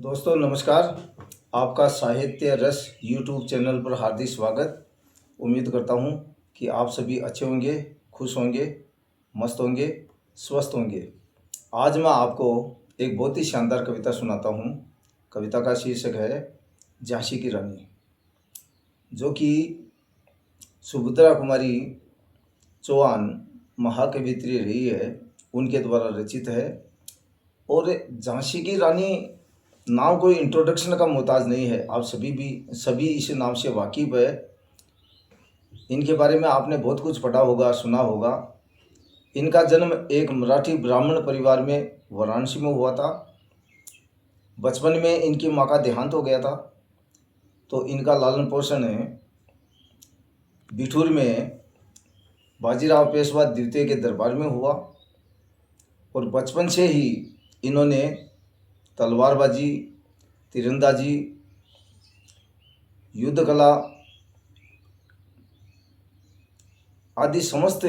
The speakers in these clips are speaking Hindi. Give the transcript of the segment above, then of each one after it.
दोस्तों नमस्कार। आपका साहित्य रस यूट्यूब चैनल पर हार्दिक स्वागत। उम्मीद करता हूँ कि आप सभी अच्छे होंगे, खुश होंगे, मस्त होंगे, स्वस्थ होंगे। आज मैं आपको एक बहुत ही शानदार कविता सुनाता हूँ। कविता का शीर्षक है झांसी की रानी, जो कि सुभद्रा कुमारी चौहान महाकवित्री रही है, उनके द्वारा रचित है। और झांसी की रानी नाम कोई इंट्रोडक्शन का मोहताज नहीं है। आप सभी इस नाम से वाकिफ़ है। इनके बारे में आपने बहुत कुछ पढ़ा होगा, सुना होगा। इनका जन्म एक मराठी ब्राह्मण परिवार में वाराणसी में हुआ था। बचपन में इनकी माँ का देहांत हो गया था, तो इनका लालन पोषण बिठूर में बाजीराव पेशवा द्वितीय के दरबार में हुआ। और बचपन से ही इन्होंने तलवारबाजी, तीरंदाजी, युद्ध कला आदि समस्त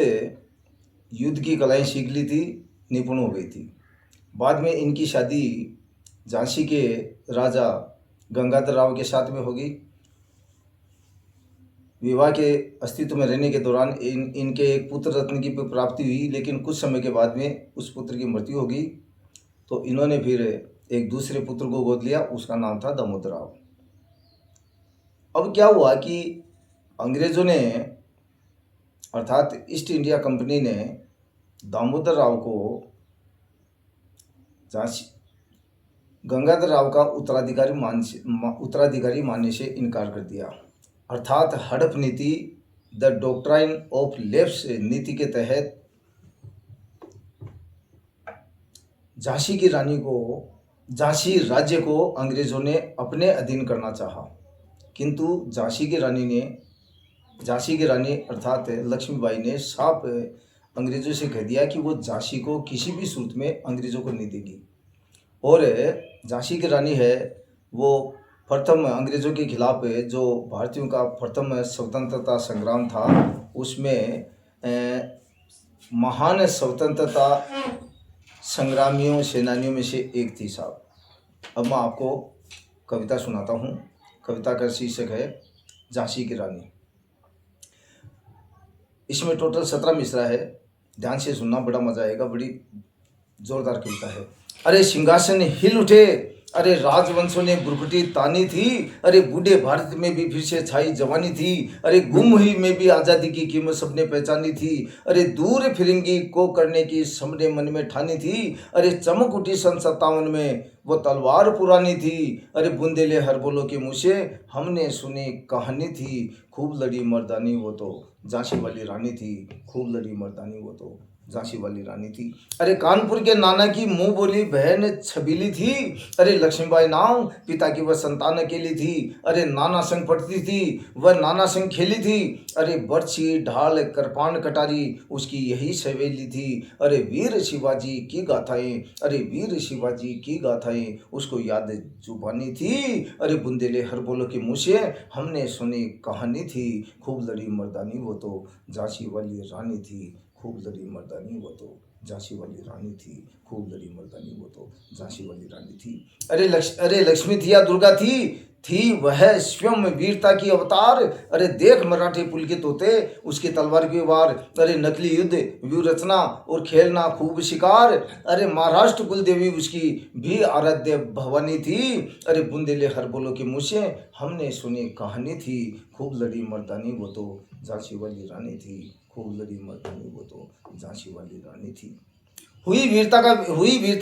युद्ध की कलाएं सीख ली थी, निपुण हो गई थी। बाद में इनकी शादी झांसी के राजा गंगाधर राव के साथ में होगी। विवाह के अस्तित्व में रहने के दौरान इनके एक पुत्र रत्न की प्राप्ति हुई, लेकिन कुछ समय के बाद में उस पुत्र की मृत्यु हो गई। तो इन्होंने फिर एक दूसरे पुत्र को गोद लिया, उसका नाम था दामोदर राव। अब क्या हुआ कि अंग्रेज़ों ने अर्थात ईस्ट इंडिया कंपनी ने दामोदर राव को झांसी गंगाधर राव का उत्तराधिकारी मानने से इनकार कर दिया। अर्थात हड़प नीति, द डॉक्ट्राइन ऑफ लेफ्ट नीति के तहत झांसी की रानी को, झांसी राज्य को अंग्रेज़ों ने अपने अधीन करना चाहा, किंतु झांसी की रानी अर्थात लक्ष्मीबाई ने साफ अंग्रेज़ों से कह दिया कि वो झांसी को किसी भी सूरत में अंग्रेज़ों को नहीं देगी। और झांसी की रानी है वो प्रथम अंग्रेज़ों के खिलाफ जो भारतीयों का प्रथम स्वतंत्रता संग्राम था, उसमें महान स्वतंत्रता संग्रामियों, सेनानियों में से एक थी साहब। अब मैं आपको कविता सुनाता हूँ। कविता का शीर्षक है झांसी की रानी। इसमें टोटल 17 मिसरा है। ध्यान से सुनना, बड़ा मजा आएगा। बड़ी जोरदार कविता है। अरे सिंहासन हिल उठे, अरे राजवंशों ने बुरकुटी तानी थी, अरे बूढ़े भारत में भी फिर से छाई जवानी थी, अरे गुम हुई में भी आज़ादी की कीमत सबने पहचानी थी, अरे दूर फिरंगी को करने की सबने मन में ठानी थी, अरे चमक उठी सन 57 में वो तलवार पुरानी थी, अरे बुंदेले हर बोलो के मुँह से हमने सुनी कहानी थी, खूब लड़ी मर्दानी वो तो झांसी वाली रानी थी, खूब लड़ी मर्दानी वो तो झांसी वाली रानी थी। अरे कानपुर के नाना की मुंह बोली बहन छबीली थी, अरे लक्ष्मीबाई नाम पिता की वह संतान अकेली थी, अरे नाना संग पढ़ती थी वह नाना संग खेली थी, अरे बर्छी ढाल कृपाण कटारी उसकी यही सवेली थी, अरे वीर शिवाजी की गाथाएं, अरे वीर शिवाजी की गाथाएं उसको याद जुबानी थी, अरे बुंदेले हर बोलो के मुँह से हमने सुनी कहानी थी, खूब लड़ी मर्दानी वो तो झांसी वाली रानी थी, खूब लड़ी मर्दानी वो तो झांसी वाली रानी थी, खूब लड़ी मर्दानी वो तो झांसी वाली रानी थी। अरे लक्ष्मी थी या दुर्गा थी वह स्वयं वीरता की अवतार, अरे देख मराठे पुल के तोते उसकी तलवार की वार, अरे नकली युद्ध व्यूह रचना और खेलना खूब शिकार, अरे महाराष्ट्र कुल देवी उसकी भी आराध्य भवानी थी, अरे बुंदेले हर बोलो के मुँह से हमने सुनी कहानी थी, खूब लड़ी मर्दानी वो तो झांसी वाली रानी थी, खूब लड़ी मर्दानी वो तो झांसी वाली रानी थी। हुई वीरता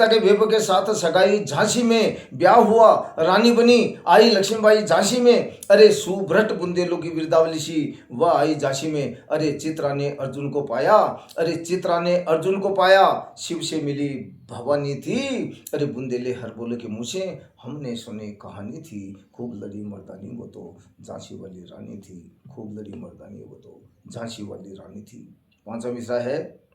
के वैभव के साथ सगाई झांसी में ब्याह हुआ, रानी बनी आई लक्ष्मीबाई झांसी में, अरे सुभ्रट बुंदेलों की वीरदावली सी वह आई झांसी में, अरे चित्रा ने अर्जुन को पाया, अरे चित्रा ने अर्जुन को पाया, शिव से मिली भवानी थी, अरे बुंदेले हर बोले के मुँह से हमने सुनी कहानी थी, खूब लड़ी मर्दानी वो तो झांसी वाली रानी थी, खूब लड़ी मर्दानी वो तो झांसी वाली रानी थी। 5वां मिसरा है।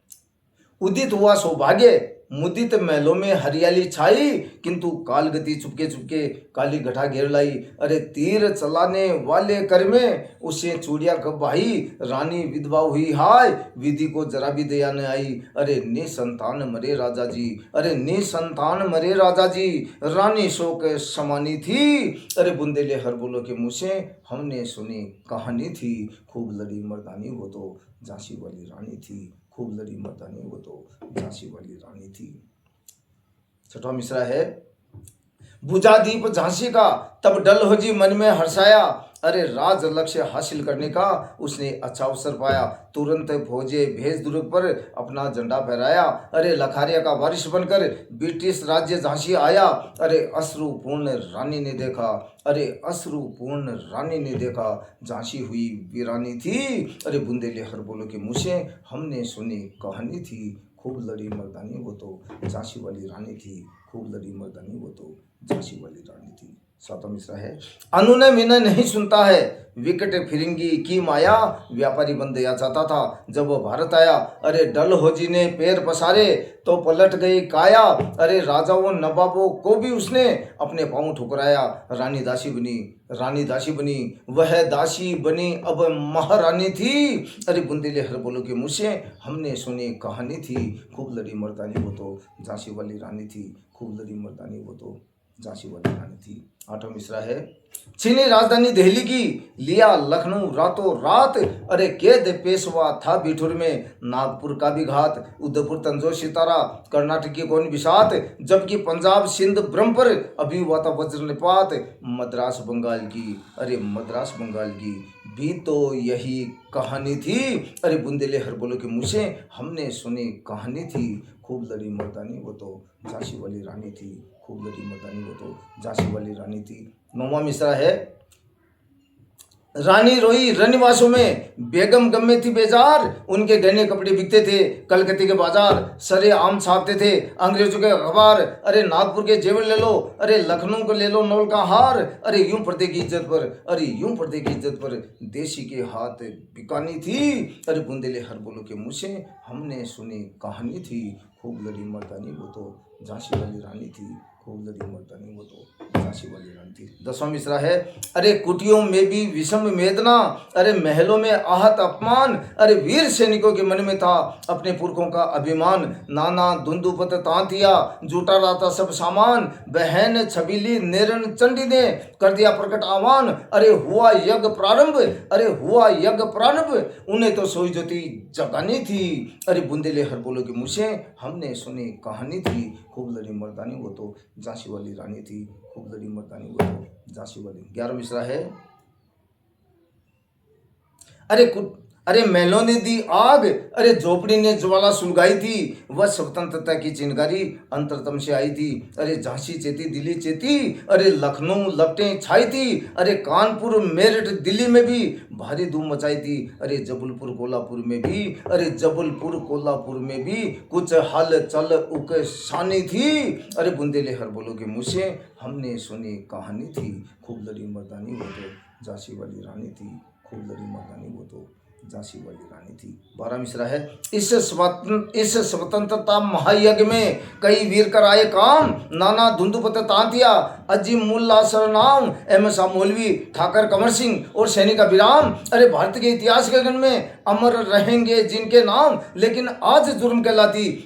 उदित हुआ सौभाग्य, मुदित महलों में हरियाली छाई, किंतु काल गति चुपके चुपके काली घटा घेर लाई। अरे तीर चलाने वाले कर में उसे चूड़िया कब भाई, रानी विधवा हुई हाय, विधि को जरा भी दया न आई। अरे निसंतान मरे राजा जी, अरे निसंतान मरे राजा जी, रानी शोक समानी थी। अरे बुंदेले हर बोलो के मुँह से हमने सुनी कहानी थी, खूब लड़ी मर्दानी वो तो झांसी वाली रानी थी, खूब लड़ी मर्दानी वो तो झांसी वाली रानी थी। छठवां मिसरा है, बुझा दीप झांसी का तब डलहौजी मन में हर्षाया। अरे राज लक्ष्य हासिल करने का उसने अच्छा अवसर पाया, तुरंत फौजे भेज दुर्ग पर अपना झंडा फहराया। अरे लखारिया का वारिस बनकर ब्रिटिश राज्य झांसी आया। अरे अश्रुपूर्ण रानी ने देखा, अरे अश्रुपूर्ण रानी ने देखा, झांसी हुई वीरानी थी। अरे बुंदेले हर बोलो के मुँह से हमने सुनी कहानी थी, खूब लड़ी मर्दानी वो तो झांसी वाली रानी थी, खूब लड़ी मर्दानी वो तो झांसी वाली रानी थी। सातवां मिसरा है, अनुनय विनय नहीं सुनता है, विकट फिरंगी की माया, व्यापारी बन गया चाहता था जब वो भारत आया। अरे डलहौजी ने पैर पसारे तो पलट गई काया। अरे राजाओं नवाबों को भी उसने अपने पांव ठुकराया। रानी दासी बनी, रानी दासी बनी, वह दासी बनी अब महारानी थी। अरे बुंदेले हर बोलो के मुँह से हमने सुनी कहानी थी, खूब लड़ी मर्दानी वो तो झांसी वाली रानी थी, खूब लड़ी मर्दानी वो तो झांसी वाली रानी थी। आठवां मिसरा है, चीनी राजधानी दिल्ली की लिया लखनऊ रातों रात। अरे कैद पेशवा था बिठूर में, नागपुर का भी घात, उदयपुर तंजौर सितारा, कर्नाटक की कौन बिसात, जबकि पंजाब सिंध ब्रह्मपुर अभी हुआ था वज्रनिपात। मद्रास बंगाल की, अरे मद्रास बंगाल की भी तो यही कहानी थी। अरे बुंदेले हर बोलो के मुँह से हमने सुनी कहानी थी, खूब लड़ी मर्दानी वो तो झांसी वाली रानी थी, खूब लड़ी मर्दानी वो तो झांसी वाली रानी थी। नौवां मिसरा है, रानी रोई रनिवासों में, बेगम गम्मे थी बेजार, उनके गहने कपड़े बिकते थे कलकत्ते के बाजार, सरे आम छापते थे अंग्रेजों के अखबार। अरे नागपुर के जेवर ले लो, अरे लखनऊ को ले लो नौल का हार। अरे यूं पड़ते की इज्जत पर, अरे यूं पड़ते की इज्जत पर देशी के हाथ बिकानी थी। अरे बुंदेले हर बोलो के मुँह से हमने सुनी कहानी थी, खूब लड़ी मर्दानी वो तो झांसी वाली रानी थी, खूब लड़ी मर्दानी वो तो झांसी वाली रानी थी। दसवां मिसरा है, अरे कुटियों में भी विषम वेदना, अरे महलों में आहत अपमान, अरे वीर सैनिकों के मन में था अपने पुरखों का अभिमान। नाना धुंधुपत तांतिया जुटा रहा था सब सामान, बहन छबीली नेरन चंडी ने कर दिया प्रकट आह्वान। अरे हुआ यज्ञ प्रारंभ, अरे हुआ यज्ञ प्रारंभ, उन्हें तो सोई ज्योति जगानी थी। अरे बुंदेले हर बोलो के मुँह से हमने सुनी कहानी थी, खूब लड़ी मर्दानी वो तो झांसी वाली रानी थी, खूब लड़ी मर्दानी वो तो झांसी वाली। 11वां मिसरा है, अरे महलों ने दी आग, अरे झोपड़ी ने ज्वाला सुलगाई थी, वह स्वतंत्रता की चिंगारी अंतरतम से आई थी। अरे झांसी चेती दिल्ली चेती, अरे लखनऊ लपटें छाई थी, अरे कानपुर मेरठ दिल्ली में भी भारी धूम मचाई थी। अरे जबलपुर कोल्हापुर में भी, अरे जबलपुर कोल्हापुर में भी कुछ हल चल उकसानी थी। अरे बुंदेले हर बोलो के मुँह से हमने सुनी कहानी थी, खूब लड़ी मर्दानी वो तो झांसी वाली रानी थी, खूब लड़ी मर्दानी वो तो झांसी वाली रानी थी। 12वां मिसरा है, इस स्वतंत्रता महायज्ञ में कई वीर कर आए काम, नाना धुंधुपत तांतिया अजीम मुल्ला सरनाम, एमएसआ मौलवी ठाकर कंवर सिंह और सैनिक अभिराम। अरे भारत के इतिहास के गण में अमर रहेंगे जिनके नाम, लेकिन आज जुर्म कहलाती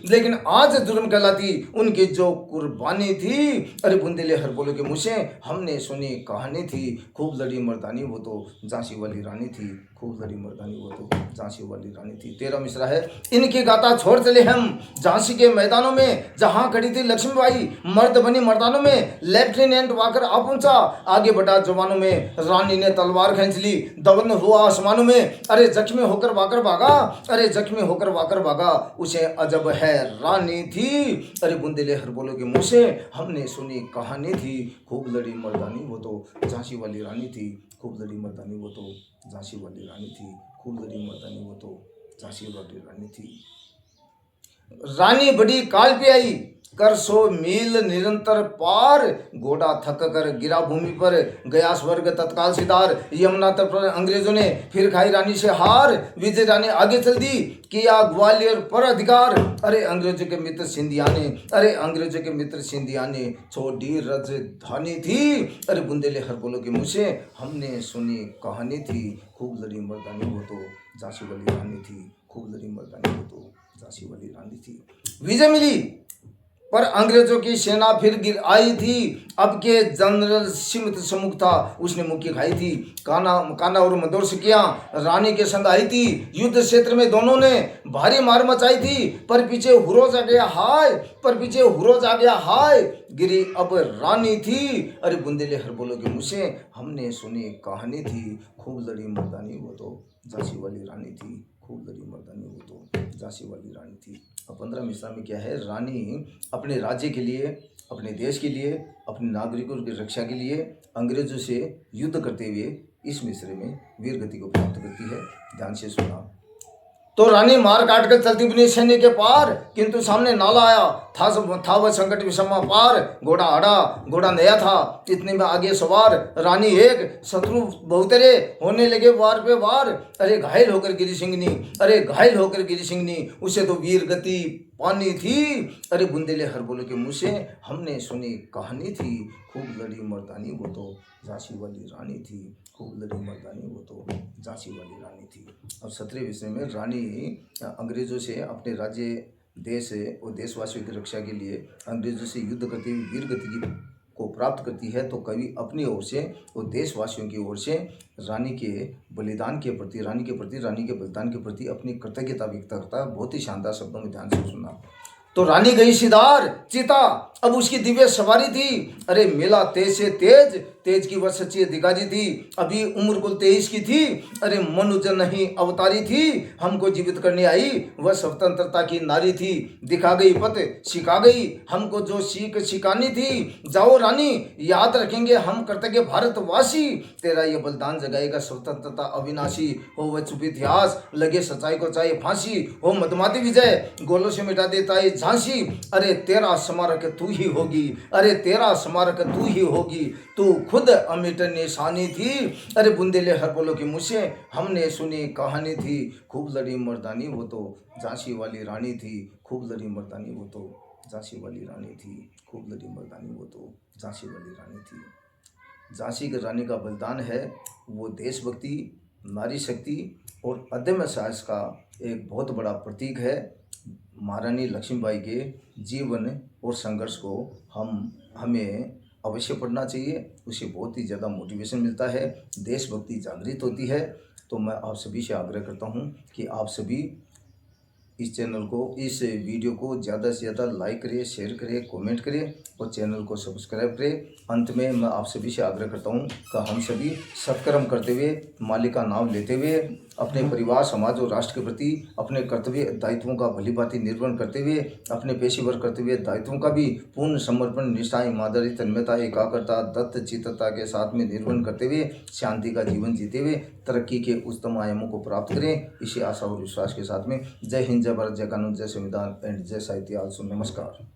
उनकी जो कुर्बानी थी। अरे बुंदेले हर बोलो के मुँह से हमने सुनी कहानी थी, खूब लड़ी मर्दानी वो तो झांसी वाली रानी थी, खूब लड़ी मर्दानी वो तो झांसी वाली रानी थी। 13वां मिसरा है, इनकी गाथा छोड़ चले हम झांसी के मैदानों में, जहां खड़ी थी लक्ष्मीबाई मर्द बनी मर्दानों में, लेफ्टिनेंट वाकर आ पहुंचा आगे बढ़ा जवानों में, रानी ने तलवार खींच ली दबन हुआ आसमानों में। अरे जख्मी होकर वाकर भागा, अरे जख्मी होकर वाकर भागा, उसे अजब है रानी थी। अरे बुंदेले हर बोलो के मुँह से हमने सुनी कहानी थी, खूब लड़ी मर्दानी वो तो झांसी वाली रानी थी, खूब लड़ी मर्दानी वो तो झांसी वाली रानी थी, खूब लड़ी मर्दानी वो तो झांसी वाली रानी थी। रानी बड़ी काल पे आई, कर 100 मील निरंतर पार, घोड़ा थक कर गिरा भूमि पर, गया स्वर्ग तत्काल सिधार। यमुना तट पर अंग्रेजों ने फिर खाई रानी से हार, विजय रानी आगे चल दी, किया ग्वालियर पर अधिकार। अरे अंग्रेजों के मित्र सिंधिया ने, अरे अंग्रेजों के मित्र सिंधिया ने छोड़ी राजधानी थी। अरे बुंदेले हर बोलो के मुँह से हमने सुनी कहानी थी, खूब लड़ी मर्दानी वो तो झांसी वाली रानी थी, खूब लड़ी मर्दानी वो तो झांसी वाली रानी थी। विजय मिली पर अंग्रेजों की सेना फिर गिर आई थी। अब के जनरल सिमत सम्मुख था, उसने मुक्की खाई थी। काना और मदोर सिकिया रानी के संग आई थी। युद्ध क्षेत्र में दोनों ने भारी मार मचाई थी, पर पीछे हुरोज आ गया हाय, पर पीछे हुरोज आ गया हाय, गिरी अब रानी थी। अरे बुंदेले हर बोलो के मुँह से हमने सुनी कहानी थी, खूब लड़ी मर्दानी वो तो झांसी वाली रानी थी, खूब लड़ी मर्दानी वो तो झांसी वाली रानी थी। अब 15 मिसरा में क्या है, रानी अपने राज्य के लिए, अपने देश के लिए, अपने नागरिकों की रक्षा के लिए अंग्रेजों से युद्ध करते हुए इस मिसरे में वीर गति को प्राप्त करती है। ध्यान से सुना। तो रानी मार काट कर चलती बनी सैन्य के पार, किंतु सामने नाला आया था वह संकट विषमा पार। घोड़ा आड़ा, घोड़ा नया था, इतने में आगे सवार रानी एक, शत्रु बहुतेरे होने लगे वार पे वार। अरे घायल होकर गिरी सिंहनी, अरे घायल होकर गिरी सिंहनी, उसे तो वीर गति पानी थी। अरे बुंदेले हर बोलो के मुँह से हमने सुनी कहानी थी, खूब लड़ी मर्दानी वो तो झांसी वाली रानी थी, खूब लड़ी मर्दानी वो तो झांसी वाली रानी थी। अब 17वें विषय में रानी अंग्रेजों से अपने राज्य, देश और देशवासियों की रक्षा के लिए अंग्रेजों से युद्ध करती हुई वीर गति को प्राप्त करती है। तो कवि अपनी ओर से और देशवासियों की ओर से रानी के बलिदान के प्रति, रानी के बलिदान के प्रति अपनी कृतज्ञता व्यक्त करता है। बहुत ही शानदार शब्दों में ध्यान से सुना। तो रानी गई सिधार चिता, अब उसकी दिव्य सवारी थी। अरे मिला तेज से तेज, तेज की वह सच्ची अधिकारी थी, अभी उम्र कुल 23 की थी। अरे मनुज नहीं अवतारी थी, हमको जीवित करने आई वह स्वतंत्रता की नारी थी। दिखा गई पथ सिखा गई हमको जो सीख सिखानी थी। जाओ रानी याद रखेंगे हम कृतज्ञ भारतवासी, तेरा ये बलिदान जगाएगा स्वतंत्रता अविनाशी। हो वह चुप इतिहास, लगे सच्चाई को चाहे फांसी, हो मधुमाती विजय गोलों से मिटा देता है झांसी। अरे तेरा स्मारक तू ही होगी, अरे तेरा स्मारक तू ही होगी, तू खुद अमिट निशानी थी। अरे बुंदेले हर बोलो के मुँह से हमने सुनी कहानी थी, खूब लड़ी मर्दानी वो तो झांसी वाली रानी थी, खूब लड़ी मर्दानी वो तो झांसी वाली रानी थी, खूब लड़ी मर्दानी वो तो झांसी वाली रानी थी। झांसी की रानी का बलिदान है वो देशभक्ति, नारी शक्ति और अदम्य साहस का एक बहुत बड़ा प्रतीक है। महारानी लक्ष्मीबाई के जीवन और संघर्ष को हमें अवश्य पढ़ना चाहिए, उससे बहुत ही ज़्यादा मोटिवेशन मिलता है, देशभक्ति जागृत होती है। तो मैं आप सभी से आग्रह करता हूँ कि आप सभी इस चैनल को, इस वीडियो को ज़्यादा से ज़्यादा लाइक करें, शेयर करें, कमेंट करें और चैनल को सब्सक्राइब करें। अंत में मैं आप सभी से आग्रह करता हूं कि हम सभी सत्कर्म करते हुए, मालिक का नाम लेते हुए, अपने परिवार, समाज और राष्ट्र के प्रति अपने कर्तव्य दायित्वों का भलीभांति निर्वहन करते हुए, अपने पेशेवर कर्तव्य दायित्वों का भी पूर्ण समर्पण, निष्ठा, ईमानदारी, तन्मयता, एकाग्रता, दत्त चित्तता के साथ में निर्वहन करते हुए शांति का जीवन जीते हुए तरक्की के उच्चतम आयामों को प्राप्त करें, इसी आशा और विश्वास के साथ में जय हिंद, जय भारत, जय कानून, जय संविधान एंड जय साहित्य। नमस्कार।